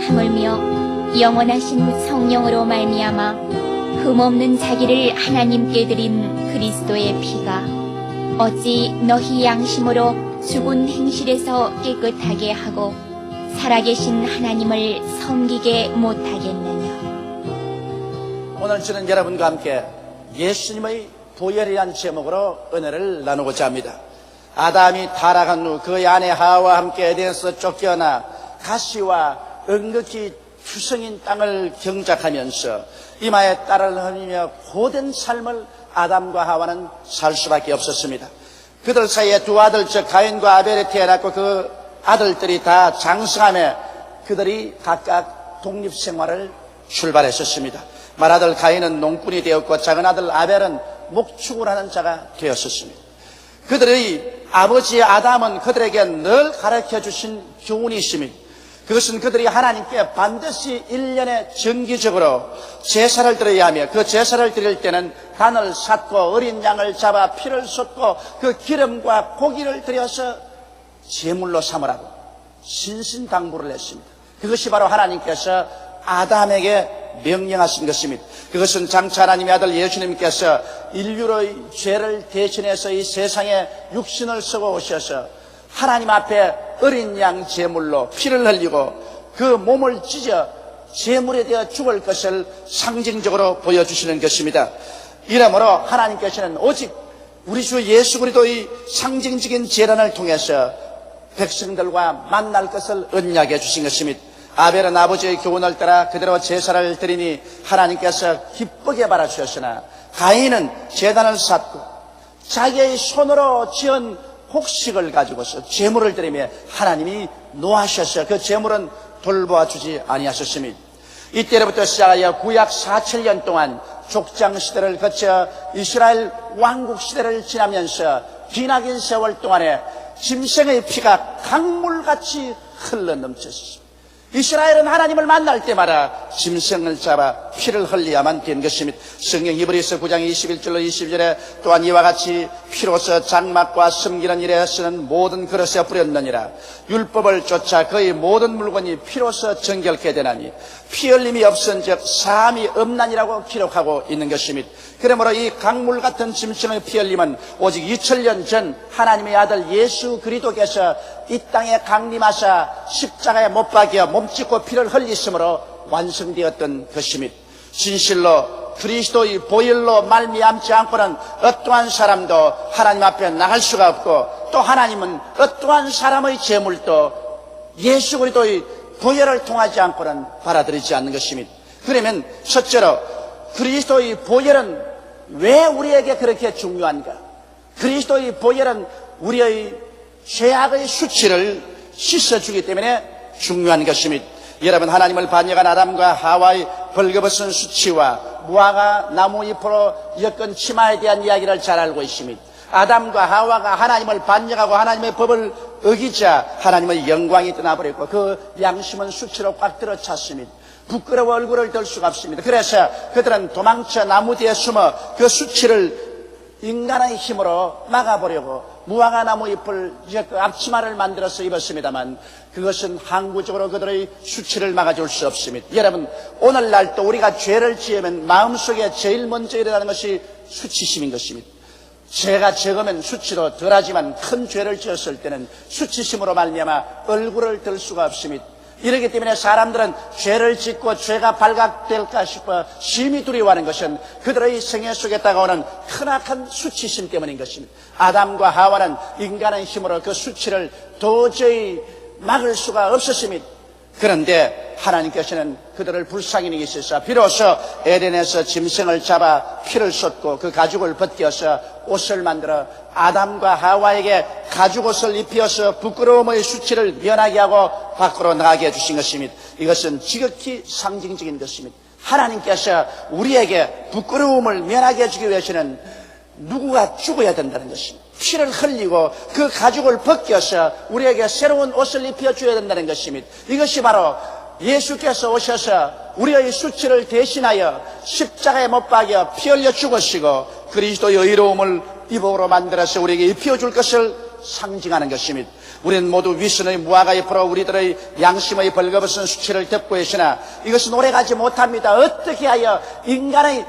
하물며 영원하신 성령으로 말미암아 흠없는 자기를 하나님께 드린 그리스도의 피가 어찌 너희 양심으로 죽은 행실에서 깨끗하게 하고 살아계신 하나님을 섬기게 못하겠느냐. 오늘 저는 여러분과 함께 예수님의 보혈이라는 제목으로 은혜를 나누고자 합니다. 아담이 타락한 후 그의 아내 하와와 함께 에덴에서 쫓겨나 가시와 은극히 투성인 땅을 경작하면서 이마에 땀을 흘리며 고된 삶을 아담과 하와는 살 수밖에 없었습니다. 그들 사이에 두 아들 즉 가인과 아벨이 태어났고 그 아들들이 다 장성하며 그들이 각각 독립생활을 출발했었습니다. 맏아들 가인은 농꾼이 되었고 작은 아들 아벨은 목축을 하는 자가 되었었습니다. 그들의 아버지 아담은 그들에게 늘 가르쳐주신 교훈이 있습니다. 그것은 그들이 하나님께 반드시 1년에 정기적으로 제사를 드려야 하며 그 제사를 드릴 때는 단을 샀고 어린 양을 잡아 피를 쏟고 그 기름과 고기를 들여서 제물로 삼으라고 신신당부를 했습니다. 그것이 바로 하나님께서 아담에게 명령하신 것입니다. 그것은 장차 하나님의 아들 예수님께서 인류의 죄를 대신해서 이 세상에 육신을 쓰고 오셔서 하나님 앞에 어린 양 제물로 피를 흘리고 그 몸을 찢어 제물에 되어 죽을 것을 상징적으로 보여주시는 것입니다. 이러므로 하나님께서는 오직 우리 주 예수 그리스도의 상징적인 제단을 통해서 백성들과 만날 것을 언약해 주신 것입니다. 아벨은 아버지의 교훈을 따라 그대로 제사를 드리니 하나님께서 기쁘게 바라주셨으나 가인은 제단을 쌓고 자기의 손으로 지은 곡식을 가지고서 제물을 드리며 하나님이 노하셔서 그 제물은 돌보아 주지 아니하셨습니다. 이때로부터 시작하여 구약 4,700년 동안 족장 시대를 거쳐 이스라엘 왕국 시대를 지나면서 기나긴 세월 동안에 짐승의 피가 강물같이 흘러넘쳤습니다. 이스라엘은 하나님을 만날 때마다 짐승을 잡아 피를 흘려야만 된 것입니다. 성경 히브리서 9장 21절로 22절에 또한 이와 같이 피로서 장막과 섬기는 일에 쓰는 모든 그릇에 뿌렸느니라. 율법을 쫓아 그의 모든 물건이 피로서 정결케 되나니 피 흘림이 없은즉 사함이 없나니라고 기록하고 있는 것입니다. 그러므로 이 강물 같은 짐승의 피 흘림은 오직 2000년 전 하나님의 아들 예수 그리스도께서 이 땅에 강림하사 십자가에 못 박여 몸짓고 피를 흘리심으로 완성되었던 것입니다. 진실로 그리스도의 보혈로 말미암지 않고는 어떠한 사람도 하나님 앞에 나갈 수가 없고 또 하나님은 어떠한 사람의 제물도 예수 그리스도의 보혈을 통하지 않고는 받아들이지 않는 것입니다. 그러면 첫째로 그리스도의 보혈은 왜 우리에게 그렇게 중요한가? 그리스도의 보혈은 우리의 죄악의 수치를 씻어주기 때문에 중요한 것입니다. 여러분, 하나님을 반역한 아담과 하와의 벌거벗은 수치와 무화과 나무 잎으로 엮은 치마에 대한 이야기를 잘 알고 있습니다. 아담과 하와가 하나님을 반역하고 하나님의 법을 어기자 하나님의 영광이 떠나버렸고 그 양심은 수치로 꽉 들어찼습니다. 부끄러워 얼굴을 들 수가 없습니다. 그래서 그들은 도망쳐 나무 뒤에 숨어 그 수치를 인간의 힘으로 막아보려고 무화과 나무 잎을 앞치마를 만들어서 입었습니다만 그것은 항구적으로 그들의 수치를 막아줄 수 없습니다. 여러분, 오늘날도 우리가 죄를 지으면 마음속에 제일 먼저 일어나는 것이 수치심인 것입니다. 죄가 적으면 수치로 덜하지만 큰 죄를 지었을 때는 수치심으로 말미암아 얼굴을 들 수가 없습니다. 이렇기 때문에 사람들은 죄를 짓고 죄가 발각될까 싶어 심히 두려워하는 것은 그들의 생애 속에 다가오는 크나큰 수치심 때문인 것입니다. 아담과 하와는 인간의 힘으로 그 수치를 도저히 막을 수가 없었습니다. 그런데 하나님께서는 그들을 불쌍히 여기셔서 비로소 에덴에서 짐승을 잡아 피를 쏟고 그 가죽을 벗겨서 옷을 만들어 아담과 하와에게 가죽옷을 입혀서 부끄러움의 수치를 면하게 하고 밖으로 나가게 해주신 것입니다. 이것은 지극히 상징적인 것입니다. 하나님께서 우리에게 부끄러움을 면하게 해주기 위해서는 누구가 죽어야 된다는 것입니다. 피를 흘리고 그 가죽을 벗겨서 우리에게 새로운 옷을 입혀줘야 된다는 것입니다. 이것이 바로 예수께서 오셔서 우리의 수치를 대신하여 십자가에 못 박여 피 흘려 죽으시고 그리스도의 의로움을 입음으로 만들어서 우리에게 입혀줄 것을 상징하는 것입니다. 우리는 모두 위선의 무화과 잎으로 우리들의 양심의 벌거벗은 수치를 덮고 계시나 이것은 오래가지 못합니다. 어떻게 하여 인간의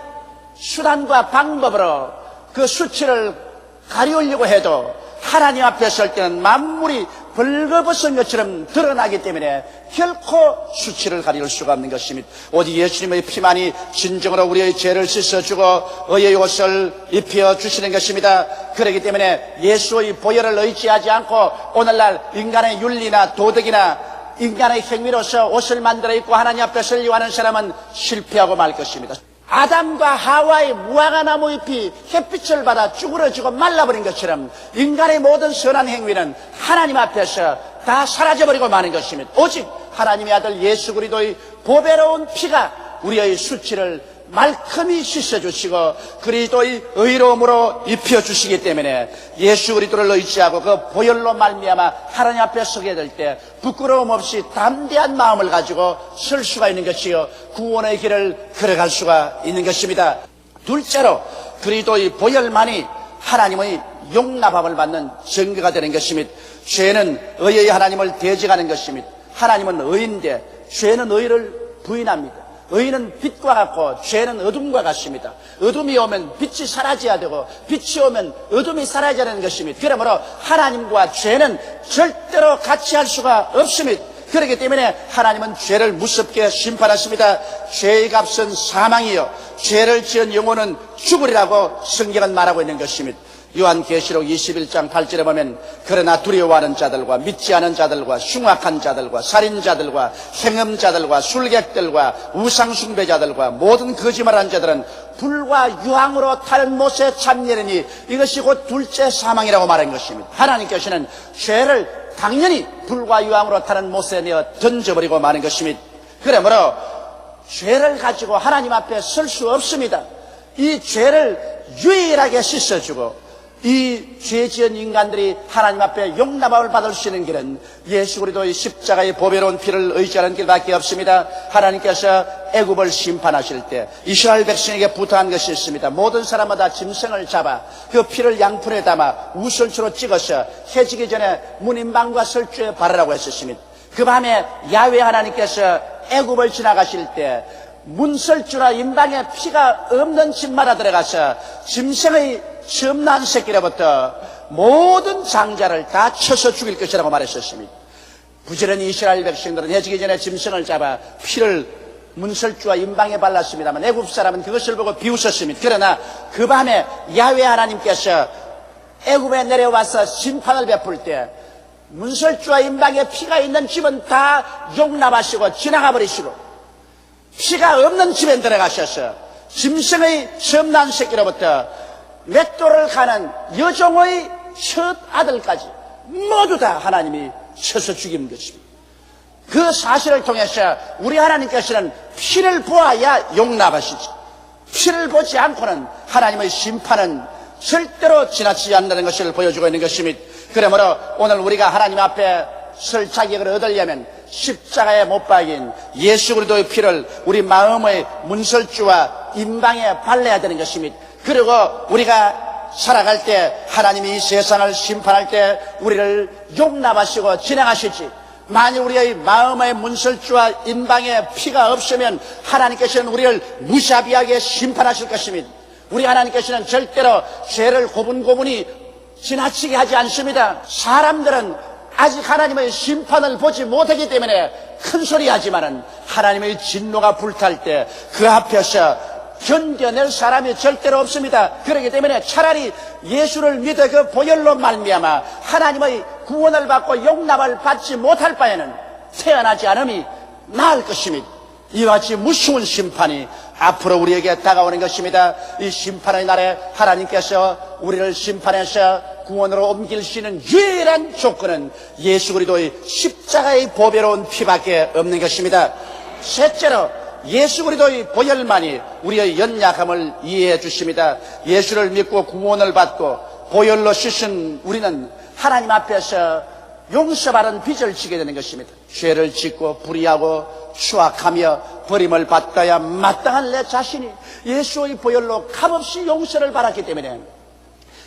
수단과 방법으로 그 수치를 가리우려고 해도 하나님 앞에 설 때는 만물이 벌거벗은 것처럼 드러나기 때문에 결코 수치를 가리울 수가 없는 것입니다. 오직 예수님의 피만이 진정으로 우리의 죄를 씻어주고 의의 옷을 입혀주시는 것입니다. 그렇기 때문에 예수의 보혈을 의지하지 않고 오늘날 인간의 윤리나 도덕이나 인간의 행위로서 옷을 만들어 입고 하나님 앞에 서려고 하는 사람은 실패하고 말 것입니다. 아담과 하와의 무화과나무 잎이 햇빛을 받아 쭈그러지고 말라버린 것처럼 인간의 모든 선한 행위는 하나님 앞에서 다 사라져버리고 마는 것입니다. 오직 하나님의 아들 예수 그리스도의 보배로운 피가 우리의 수치를 말끔히 씻어주시고 그리스도의 의로움으로 입혀주시기 때문에 예수 그리스도를 의지하고 그 보혈로 말미암아 하나님 앞에 서게 될 때 부끄러움 없이 담대한 마음을 가지고 설 수가 있는 것이요 구원의 길을 걸어갈 수가 있는 것입니다. 둘째로 그리스도의 보혈만이 하나님의 용납함을 받는 증거가 되는 것입니다. 죄는 의의 하나님을 대적하는 것입니다. 하나님은 의인데 죄는 의를 부인합니다. 의는 빛과 같고 죄는 어둠과 같습니다. 어둠이 오면 빛이 사라져야 되고 빛이 오면 어둠이 사라져야 하는 것입니다. 그러므로 하나님과 죄는 절대로 같이 할 수가 없습니다. 그렇기 때문에 하나님은 죄를 무섭게 심판하십니다. 죄의 값은 사망이요 죄를 지은 영혼은 죽으리라고 성경은 말하고 있는 것입니다. 요한계시록 21장 8절에 보면 그러나 두려워하는 자들과 믿지 않은 자들과 흉악한 자들과 살인자들과 행음자들과 술객들과 우상숭배자들과 모든 거짓말하는 자들은 불과 유황으로 타는 못에 참내리니 이것이 곧 둘째 사망이라고 말한 것입니다. 하나님께서는 죄를 당연히 불과 유황으로 타는 못에 내어 던져버리고 마는 것입니다. 그러므로 죄를 가지고 하나님 앞에 설 수 없습니다. 이 죄를 유일하게 씻어주고 이 죄지은 인간들이 하나님 앞에 용납함을 받을 수 있는 길은 예수 그리스도의 십자가의 보배로운 피를 의지하는 길밖에 없습니다. 하나님께서 애굽을 심판하실 때 이스라엘 백성에게 부탁한 것이 있습니다. 모든 사람마다 짐승을 잡아 그 피를 양푼에 담아 우설초로 찍어서 해지기 전에 문인방과 설주에 바르라고 했었습니다. 그 밤에 야훼 하나님께서 애굽을 지나가실 때 문설주나 인방에 피가 없는 집마다 들어가서 짐승의 처음 난 새끼로부터 모든 장자를 다 쳐서 죽일 것이라고 말했었습니다. 부지런히 이스라엘 백성들은 해지기 전에 짐승을 잡아 피를 문설주와 인방에 발랐습니다만 애굽 사람은 그것을 보고 비웃었습니다. 그러나 그 밤에 야훼 하나님께서 애굽에 내려와서 심판을 베풀 때 문설주와 인방에 피가 있는 집은 다 용납하시고 지나가 버리시고 피가 없는 집에 들어가셔서 짐승의 처음 난 새끼로부터 맷돌을 가는 여종의 첫 아들까지 모두 다 하나님이 쳐서 죽인 것입니다. 그 사실을 통해서 우리 하나님께서는 피를 보아야 용납하시지 피를 보지 않고는 하나님의 심판은 절대로 지나치지 않는다는 것을 보여주고 있는 것입니다. 그러므로 오늘 우리가 하나님 앞에 설 자격을 얻으려면 십자가에 못 박인 예수 그리스도의 피를 우리 마음의 문설주와 인방에 발라야 되는 것입니다. 그리고 우리가 살아갈 때 하나님이 이 세상을 심판할 때 우리를 용납하시고 진행하시지 만일 우리의 마음의 문설주와 인방에 피가 없으면 하나님께서는 우리를 무자비하게 심판하실 것입니다. 우리 하나님께서는 절대로 죄를 고분고분히 지나치게 하지 않습니다. 사람들은 아직 하나님의 심판을 보지 못하기 때문에 큰 소리 하지만은 하나님의 진노가 불탈 때 그 앞에서 견뎌낼 사람이 절대로 없습니다. 그렇기 때문에 차라리 예수를 믿어 그 보혈로 말미암아 하나님의 구원을 받고 용납을 받지 못할 바에는 태어나지 않음이 나을 것입니다. 이와 같이 무서운 심판이 앞으로 우리에게 다가오는 것입니다. 이 심판의 날에 하나님께서 우리를 심판해서 구원으로 옮길 수 있는 유일한 조건은 예수 그리스도의 십자가의 보배로운 피밖에 없는 것입니다. 셋째로 예수 그리스도의 보혈만이 우리의 연약함을 이해해 주십니다. 예수를 믿고 구원을 받고 보혈로 씻은 우리는 하나님 앞에서 용서받은 빚을 지게 되는 것입니다. 죄를 짓고 불의하고 추악하며 버림을 받아야 마땅한 내 자신이 예수의 보혈로 값없이 용서를 받았기 때문에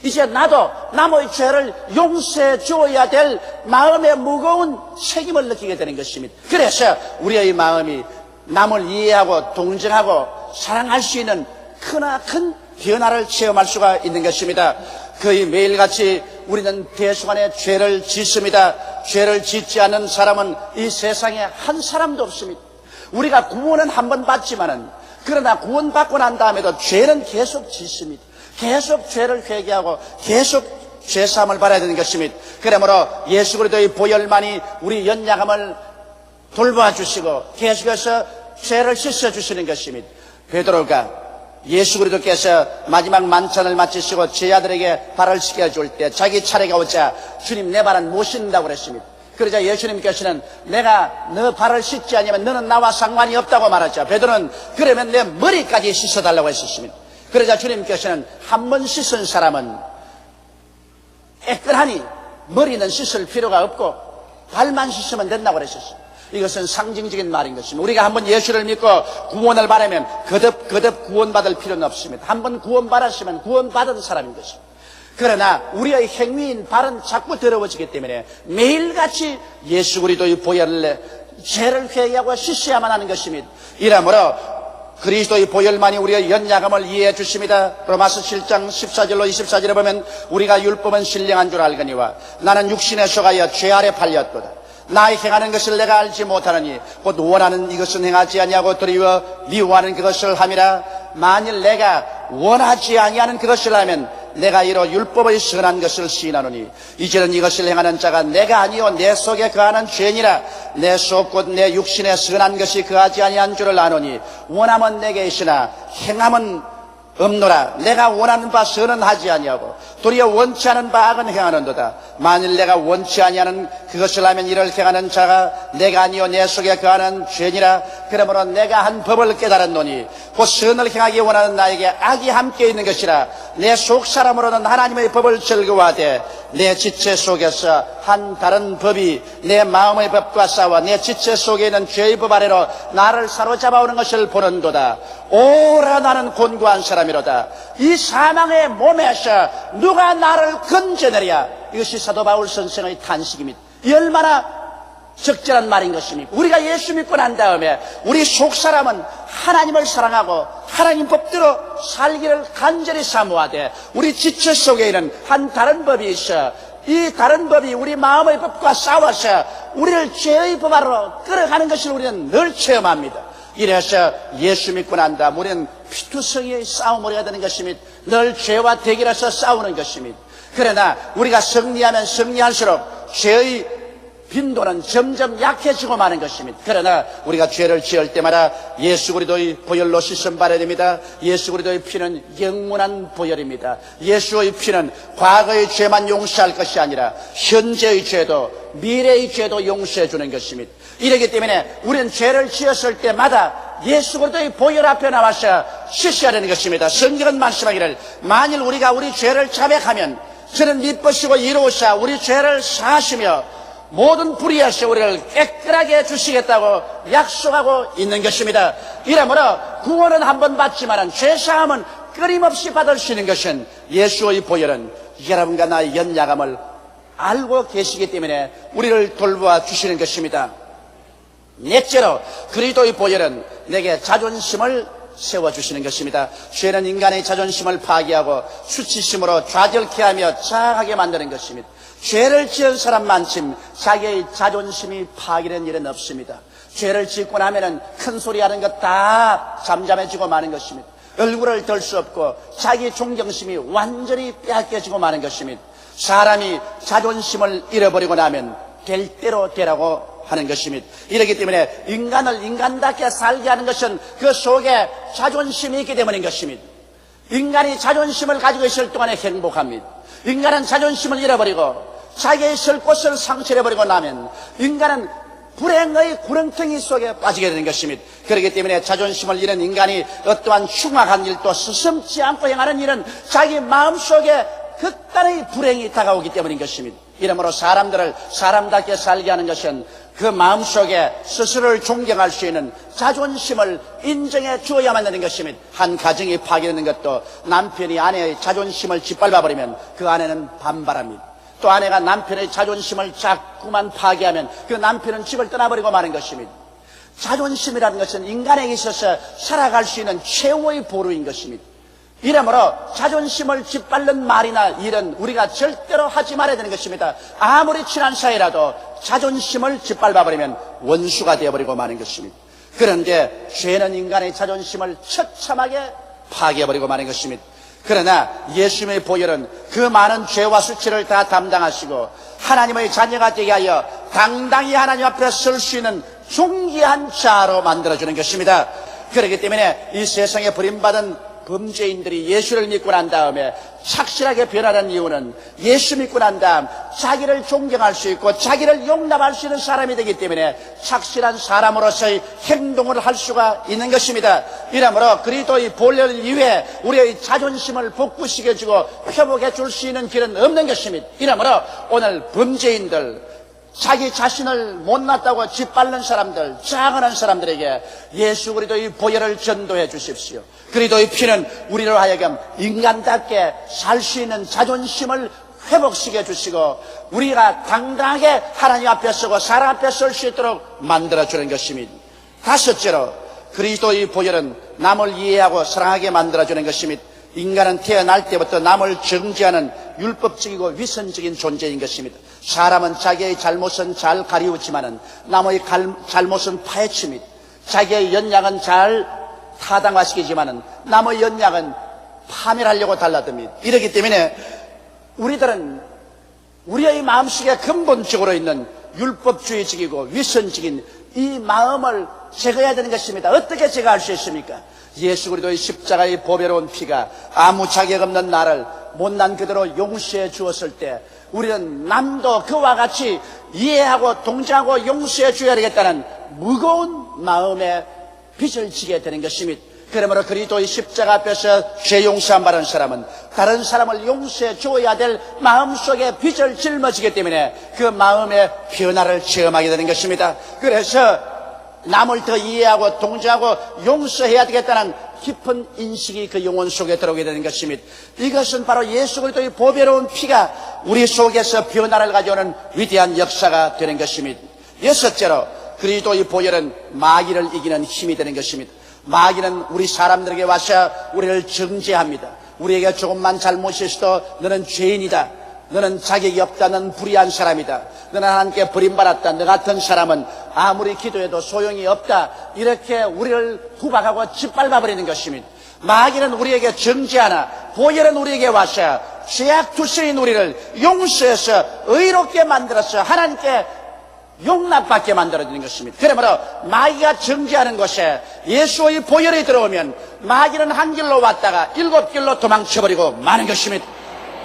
이제 나도 남의 죄를 용서해 주어야 될 마음의 무거운 책임을 느끼게 되는 것입니다. 그래서 우리의 마음이 남을 이해하고 동정하고 사랑할 수 있는 크나큰 변화를 체험할 수가 있는 것입니다. 거의 매일같이 우리는 대수간에 죄를 짓습니다. 죄를 짓지 않는 사람은 이 세상에 한 사람도 없습니다. 우리가 구원은 한 번 받지만은 그러나 구원받고 난 다음에도 죄는 계속 짓습니다. 계속 죄를 회개하고 계속 죄사함을 받아야 되는 것입니다. 그러므로 예수 그리스도의 보혈만이 우리 연약함을 돌보아 주시고 계속해서 죄를 씻어 주시는 것입니다. 베드로가 예수 그리스도께서 마지막 만찬을 마치시고 제자들에게 발을 씻겨줄 때 자기 차례가 오자 주님 내 발은 못 씻는다고 그랬습니다. 그러자 예수님께서는 내가 너 발을 씻지 않으면 너는 나와 상관이 없다고 말하자. 베드로는 그러면 내 머리까지 씻어달라고 했었습니다. 그러자 주님께서는 한 번 씻은 사람은 깨끗하니 머리는 씻을 필요가 없고 발만 씻으면 된다고 그랬었습니다. 이것은 상징적인 말인 것입니다. 우리가 한번 예수를 믿고 구원을 받으면 거듭 구원받을 필요는 없습니다. 한번 구원받았으면 구원받은 사람인 것입니다. 그러나 우리의 행위인 발은 자꾸 더러워지기 때문에 매일같이 예수 그리스도의 보혈을 죄를 회개하고 씻어야만 하는 것입니다. 이러므로 그리스도의 보혈만이 우리의 연약함을 이해해 주십니다. 로마서 7장 14절로 24절에 보면 우리가 율법은 신령한 줄 알거니와 나는 육신에 속하여 죄 아래 팔렸도다. 나의 행하는 것을 내가 알지 못하느니 곧 원하는 이것은 행하지 아니하고 도리어 미워하는 그것을 함이라. 만일 내가 원하지 아니하는 그것을 하면 내가 이로 율법의 선한 것을 시인하노니 이제는 이것을 행하는 자가 내가 아니요 내 속에 거하는 죄니라. 내 속 곧 내 육신에 선한 것이 거하지 아니한 줄을 아노니 원함은 내게 있으나 행함은 없노라. 내가 원하는 바 선은 하지 아니하고 도리어 원치 않은 바 악은 행하는도다. 만일 내가 원치 아니하는 그것을 하면 이를 행하는 자가 내가 아니요 내 속에 거하는 죄니라. 그러므로 내가 한 법을 깨달았노니 곧 선을 행하기 원하는 나에게 악이 함께 있는 것이라. 내 속 사람으로는 하나님의 법을 즐거워하되 내 지체 속에서 한 다른 법이 내 마음의 법과 싸워 내 지체 속에 있는 죄의 법 아래로 나를 사로잡아오는 것을 보는도다. 오라 나는 곤고한 사람이로다. 이 사망의 몸에서 누가 나를 건져내랴. 이것이 사도 바울 선생의 탄식입니다. 이 얼마나 적절한 말인 것입니다. 우리가 예수 믿고 난 다음에 우리 속 사람은 하나님을 사랑하고 하나님 법대로 살기를 간절히 사모하되 우리 지체 속에 있는 한 다른 법이 있어 이 다른 법이 우리 마음의 법과 싸워서 우리를 죄의 법 아래로 끌어가는 것을 우리는 늘 체험합니다. 이래서 예수 믿고 난 다음 우리는 피투성이의 싸움을 해야 되는 것입니다. 늘 죄와 대결해서 싸우는 것입니다. 그러나 우리가 승리하면 승리할수록 죄의 빈도는 점점 약해지고 마는 것입니다. 그러나 우리가 죄를 지을 때마다 예수 그리스도의 보혈로 씻음 받아야 됩니다. 예수 그리스도의 피는 영원한 보혈입니다. 예수의 피는 과거의 죄만 용서할 것이 아니라 현재의 죄도 미래의 죄도 용서해 주는 것입니다. 이렇기 때문에 우리는 죄를 지었을 때마다 예수 그리스도의 보혈 앞에 나와서 씻어야 되는 것입니다. 성경은 말씀하기를 만일 우리가 우리 죄를 자백하면 저는 미쁘시고 이로우사 우리 죄를 사하시며 모든 불의에서 우리를 깨끗하게 해주시겠다고 약속하고 있는 것입니다. 이러므로 구원은 한 번 받지만 죄사함은 끊임없이 받을 수 있는 것은 예수의 보혈은 여러분과 나의 연약함을 알고 계시기 때문에 우리를 돌보아 주시는 것입니다. 넷째로 그리스도의 보혈은 내게 자존심을 세워주시는 것입니다. 죄는 인간의 자존심을 파괴하고 수치심으로 좌절케 하며 자하게 만드는 것입니다. 죄를 지은 사람만큼 자기의 자존심이 파괴된 일은 없습니다. 죄를 짓고 나면은 큰 소리 하는 것 다 잠잠해지고 마는 것입니다. 얼굴을 들 수 없고 자기 존경심이 완전히 빼앗겨지고 마는 것입니다. 사람이 자존심을 잃어버리고 나면 될 대로 되라고 하는 것입니다. 이렇기 때문에 인간을 인간답게 살게 하는 것은 그 속에 자존심이 있기 때문인 것입니다. 인간이 자존심을 가지고 있을 동안에 행복합니다. 인간은 자존심을 잃어버리고 자기의 있을 곳을 상실해버리고 나면 인간은 불행의 구렁텅이 속에 빠지게 되는 것입니다. 그렇기 때문에 자존심을 잃은 인간이 어떠한 흉악한 일도 스슴지 않고 행하는 일은 자기 마음속에 극단의 불행이 다가오기 때문인 것입니다. 이러므로 사람들을 사람답게 살게 하는 것은 그 마음속에 스스로를 존경할 수 있는 자존심을 인정해 주어야만 되는 것입니다. 한 가정이 파괴되는 것도 남편이 아내의 자존심을 짓밟아버리면 그 아내는 반발합니다. 또 아내가 남편의 자존심을 자꾸만 파괴하면 그 남편은 집을 떠나버리고 마는 것입니다. 자존심이라는 것은 인간에게 있어서 살아갈 수 있는 최후의 보루인 것입니다. 이러므로 자존심을 짓밟는 말이나 일은 우리가 절대로 하지 말아야 되는 것입니다. 아무리 친한 사이라도 자존심을 짓밟아버리면 원수가 되어버리고 마는 것입니다. 그런데 죄는 인간의 자존심을 처참하게 파괴해버리고 마는 것입니다. 그러나 예수님의 보혈은 그 많은 죄와 수치를 다 담당하시고 하나님의 자녀가 되게 하여 당당히 하나님 앞에 설 수 있는 존귀한 자로 만들어주는 것입니다. 그렇기 때문에 이 세상에 버림받은 범죄인들이 예수를 믿고 난 다음에 착실하게 변하는 이유는 예수 믿고 난 다음 자기를 존경할 수 있고 자기를 용납할 수 있는 사람이 되기 때문에 착실한 사람으로서의 행동을 할 수가 있는 것입니다. 이러므로 그리스도의 보혈 이외에 우리의 자존심을 복구시켜주고 회복해 줄 수 있는 길은 없는 것입니다. 이러므로 오늘 범죄인들, 자기 자신을 못났다고 짓밟는 사람들, 자랑하는 사람들에게 예수 그리스도의 보혈을 전도해 주십시오. 그리스도의 피는 우리로 하여금 인간답게 살 수 있는 자존심을 회복시켜 주시고 우리가 당당하게 하나님 앞에 서고 사람 앞에 설 수 있도록 만들어주는 것입니다. 다섯째로 그리스도의 보혈은 남을 이해하고 사랑하게 만들어주는 것입니다. 인간은 태어날 때부터 남을 정죄하는 율법적이고 위선적인 존재인 것입니다. 사람은 자기의 잘못은 잘 가리우지만은 남의 잘못은 파헤칩니다. 자기의 연약은 잘 타당화시키지만은 남의 연약은 파멸하려고 달라듭니다. 이렇기 때문에 우리들은 우리의 마음속에 근본적으로 있는 율법주의적이고 위선적인 이 마음을 제거해야 되는 것입니다. 어떻게 제거할 수 있습니까? 예수 그리스도의 십자가의 보배로운 피가 아무 자격 없는 나를 못난 그대로 용서해 주었을 때 우리는 남도 그와 같이 이해하고 동정하고 용서해 줘야 되겠다는 무거운 마음에 빚을 지게 되는 것입니다. 그러므로 그리스도의 십자가 앞에서 죄 용서 안 받은 사람은 다른 사람을 용서해 줘야 될 마음속에 빚을 짊어지기 때문에 그 마음의 변화를 체험하게 되는 것입니다. 그래서 남을 더 이해하고 동정하고 용서해야 되겠다는 깊은 인식이 그 영혼 속에 들어오게 되는 것입니다. 이것은 바로 예수 그리스도의 보배로운 피가 우리 속에서 변화를 가져오는 위대한 역사가 되는 것입니다. 여섯째로 그리스도의 보혈은 마귀를 이기는 힘이 되는 것입니다. 마귀는 우리 사람들에게 와서 우리를 정죄합니다. 우리에게 조금만 잘못이 있어도 너는 죄인이다, 너는 자격이 없다, 너는 불의한 사람이다, 너는 하나님께 버림받았다, 너 같은 사람은 아무리 기도해도 소용이 없다, 이렇게 우리를 구박하고 짓밟아버리는 것입니다. 마귀는 우리에게 정죄하나 보혈은 우리에게 와서 죄악투성인 우리를 용서해서 의롭게 만들어서 하나님께 용납받게 만들어지는 것입니다. 그러므로 마귀가 정죄하는 것에 예수의 보혈이 들어오면 마귀는 한 길로 왔다가 7길로 도망쳐버리고 마는 것입니다.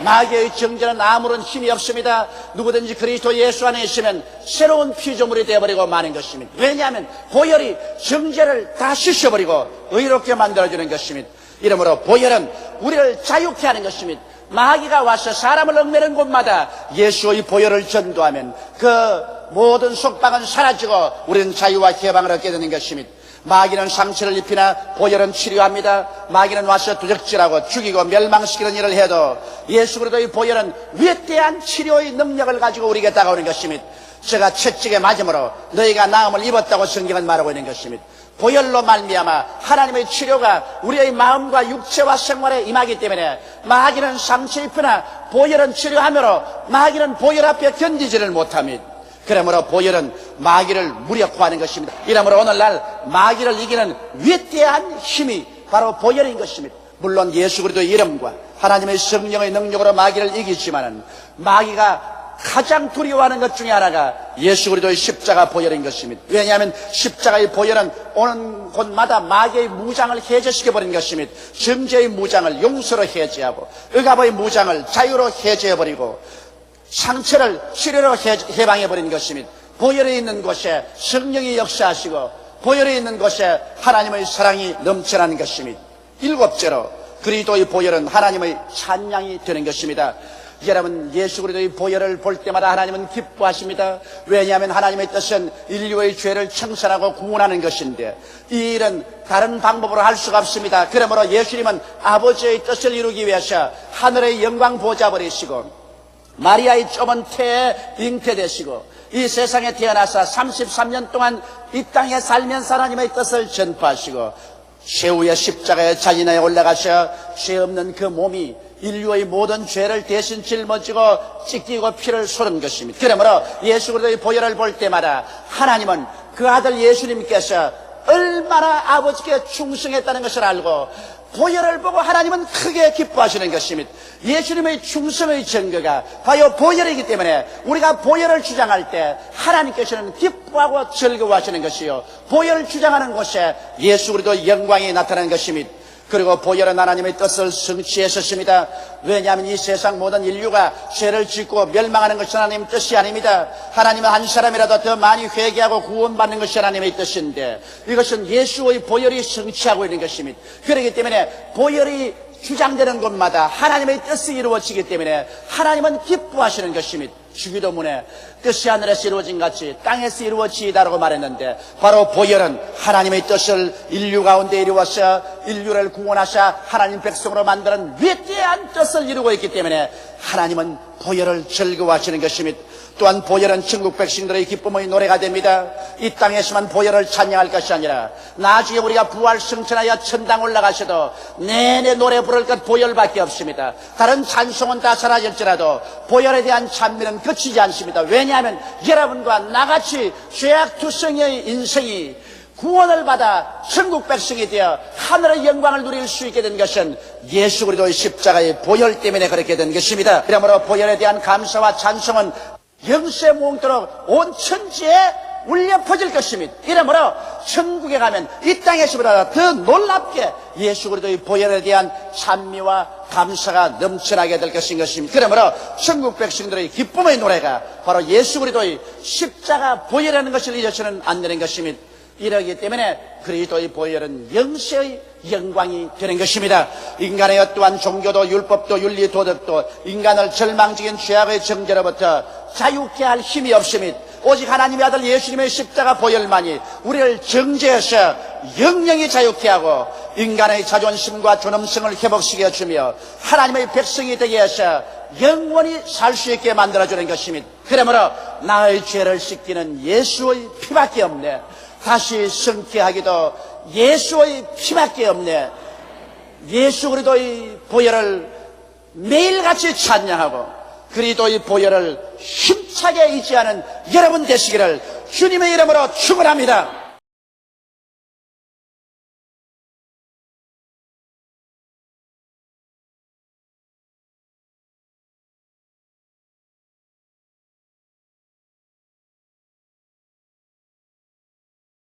마귀의 정죄는 아무런 힘이 없습니다. 누구든지 그리스도 예수 안에 있으면 새로운 피조물이 되어버리고 마는 것입니다. 왜냐하면 보혈이 정죄를 다 씻어버리고 의롭게 만들어주는 것입니다. 이러므로 보혈은 우리를 자유케 하는 것입니다. 마귀가 와서 사람을 얽매는 곳마다 예수의 보혈을 전도하면 그 모든 속박은 사라지고 우리는 자유와 해방을 얻게 되는 것입니다. 마귀는 상처를 입히나 보혈은 치료합니다. 마귀는 와서 두적질하고 죽이고 멸망시키는 일을 해도 예수 그리스도의 보혈은 위대한 치료의 능력을 가지고 우리에게 다가오는 것입니다. 제가 채찍에 맞음으로 너희가 나음을 입었다고 성경은 말하고 있는 것입니다. 보혈로 말미암아 하나님의 치료가 우리의 마음과 육체와 생활에 임하기 때문에 마귀는 상처 입히나 보혈은 치료하므로 마귀는 보혈 앞에 견디지를 못합니다. 그러므로 보혈은 마귀를 무력화하는 것입니다. 이러므로 오늘날 마귀를 이기는 위대한 힘이 바로 보혈인 것입니다. 물론 예수 그리스도의 이름과 하나님의 성령의 능력으로 마귀를 이기지만은 마귀가 가장 두려워하는 것 중에 하나가 예수 그리스도의 십자가 보혈인 것입니다. 왜냐하면 십자가의 보혈은 오는 곳마다 마귀의 무장을 해제시켜버린 것입니다. 정죄의 무장을 용서로 해제하고 억압의 무장을 자유로 해제해버리고 상처를 치료로 해방해버린 것입니다. 보혈이 있는 곳에 성령이 역사하시고 보혈이 있는 곳에 하나님의 사랑이 넘쳐나는 것입니다. 일곱째로 그리스도의 보혈은 하나님의 찬양이 되는 것입니다. 여러분, 예수 그리스도의 보혈을 볼 때마다 하나님은 기뻐하십니다. 왜냐하면 하나님의 뜻은 인류의 죄를 청산하고 구원하는 것인데 이 일은 다른 방법으로 할 수가 없습니다. 그러므로 예수님은 아버지의 뜻을 이루기 위해서 하늘의 영광 보좌 버리시고 마리아의 좁은 태에 잉태되시고 이 세상에 태어나서 33년 동안 이 땅에 살면서 하나님의 뜻을 전파하시고 최후의 십자가에 자진하에 올라가셔 죄 없는 그 몸이 인류의 모든 죄를 대신 짊어지고 찢기고 피를 쏟은 것입니다. 그러므로 예수 그리스도의 보혈을 볼 때마다 하나님은 그 아들 예수님께서 얼마나 아버지께 충성했다는 것을 알고 보혈을 보고 하나님은 크게 기뻐하시는 것입니다. 예수님의 충성의 증거가 바로 보혈이기 때문에 우리가 보혈을 주장할 때 하나님께서는 기뻐하고 즐거워하시는 것이요, 보혈을 주장하는 곳에 예수 그리스도의 영광이 나타나는 것입니다. 그리고 보혈은 하나님의 뜻을 성취했었습니다. 왜냐하면 이 세상 모든 인류가 죄를 짓고 멸망하는 것이 하나님의 뜻이 아닙니다. 하나님은 한 사람이라도 더 많이 회개하고 구원받는 것이 하나님의 뜻인데 이것은 예수의 보혈이 성취하고 있는 것입니다. 그렇기 때문에 보혈이 주장되는 곳마다 하나님의 뜻이 이루어지기 때문에 하나님은 기뻐하시는 것입니다. 주기도문에 뜻이 하늘에서 이루어진 같이 땅에서 이루어지이다라고 말했는데 바로 보혈은 하나님의 뜻을 인류 가운데 이루어서 인류를 구원하셔 하나님 백성으로 만드는 위대한 뜻을 이루고 있기 때문에 하나님은 보혈을 즐거워하시는 것입니다. 또한 보혈은 천국 백성들의 기쁨의 노래가 됩니다. 이 땅에서만 보혈을 찬양할 것이 아니라 나중에 우리가 부활 승천하여 천당 올라가셔도 내내 노래 부를 것 보혈밖에 없습니다. 다른 찬송은 다 사라질지라도 보혈에 대한 찬미는 그치지 않습니다. 왜냐하면 여러분과 나같이 죄악투성의 인생이 구원을 받아 천국 백성이 되어 하늘의 영광을 누릴 수 있게 된 것은 예수 그리스도의 십자가의 보혈 때문에 그렇게 된 것입니다. 그러므로 보혈에 대한 감사와 찬송은 영세 무궁토록 온 천지에 울려 퍼질 것입니다. 이러므로 천국에 가면 이 땅에서보다 더 놀랍게 예수 그리스도의 보혈에 대한 찬미와 감사가 넘쳐나게 될 것입니다. 그러므로 천국 백성들의 기쁨의 노래가 바로 예수 그리스도의 십자가 보혈이라는 것을 잊어서는 안 되는 것입니다. 이러기 때문에 그리스도의 보혈은 영세의 영광이 되는 것입니다. 인간의 어떠한 종교도 율법도 윤리 도덕도 인간을 절망적인 죄악의 정죄로부터 자유케 할 힘이 없습니다. 오직 하나님의 아들 예수님의 십자가 보혈만이 우리를 정죄해서 영영히 자유케 하고 인간의 자존심과 존엄성을 회복시켜 주며 하나님의 백성이 되게 해서 영원히 살 수 있게 만들어주는 것입니다. 그러므로 나의 죄를 씻기는 예수의 피밖에 없네. 다시 성취하기도 예수의 피밖에 없네. 예수 그리스도의 보혈을 매일같이 찬양하고 그리스도의 보혈을 힘차게 의지하는 여러분 되시기를 주님의 이름으로 축원합니다.